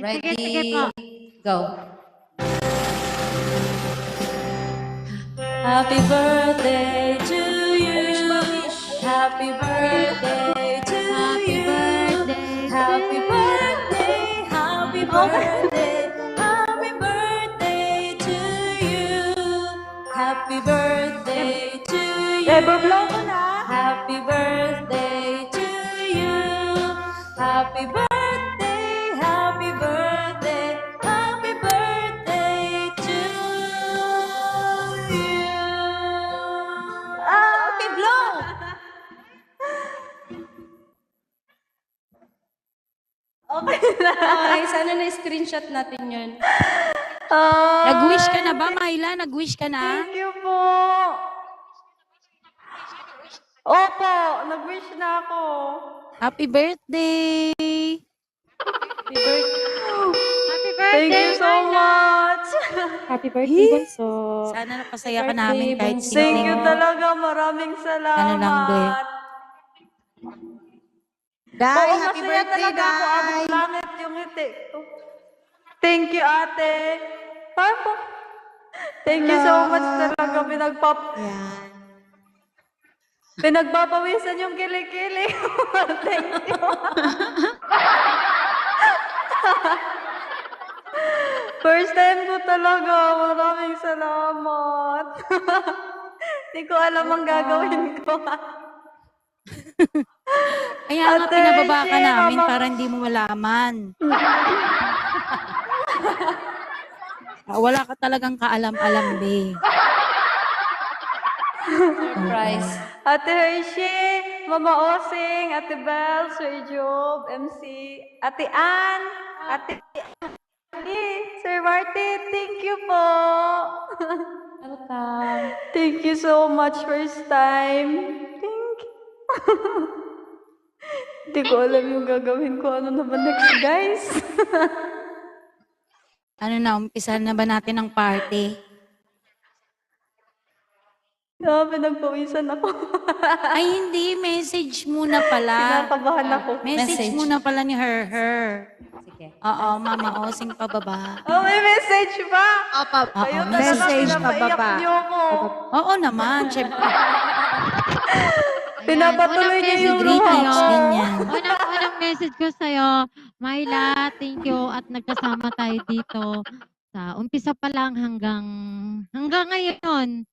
Sige po. Ready, go. Happy birthday to you. Happy birthday to Happy you. birthday to Happy you. birthday, happy birthday, happy birthday to you. Happy birthday to you. Everblow ko na. Happy birthday to you. Happy birthday, happy birthday, happy birthday to you. Okay, blow. Okay na. Okay, sana na-screenshot natin yun. Nag-wish ka na ba, Myla? Nag-wish ka na? Thank you po. Opo, nag-wish na ako. Happy birthday! Happy birthday. Happy Thank you so much. Happy birthday, Bunso. Sana napasaya ka namin kahit Bunso. Thank simple you mo. talaga. Maraming salamat. Ano lang, be? Day, Oo, happy masaya birthday, talaga ako. Abot Day. langit yung ngiti ko. Thank you, ate. Papa. Thank you so much talaga. Yan. Pinagpapawisan yung kilikili. Thank you. First time ko talaga. Maraming salamat. Hindi ko alam ang gagawin ko. Kaya nga Ate, pinababa ka shit, namin mama. para hindi mo malaman. Wala ka talagang kaalam-alam, be. Surprise. Ate Hershey, Mama Osing, Ate Belle, Sir Job, MC, Ate Ann, Ate Sir Martin, thank you po. Welcome. Thank you so much first time. Thank you. Hindi ko alam yung gagawin ko. Ano naman next, guys? Ano na, umpisa na ba natin ang party? Pinagpawisan ako. Ay, hindi. Message muna pala. Kinakabahan ako. Message Message. muna pala ni Her. Sige. Oo, Mama Osing pababa. Oh, may message pa. Kayo talaga message pinapaiyak pababa. niyo ako. Oo naman, syempre. Pinapatuloy niyo yung luha Greetings, ko. ganyan. Unang message ko sa'yo, Myla, thank you at nagkasama tayo dito sa umpisa pa lang hanggang ngayon.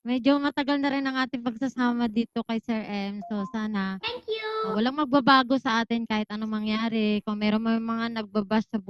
Medyo matagal na rin ang ating pagsasama dito kay Sir M. So sana walang magbabago sa atin kahit anong mangyari. Kung meron may mga nagbabash sa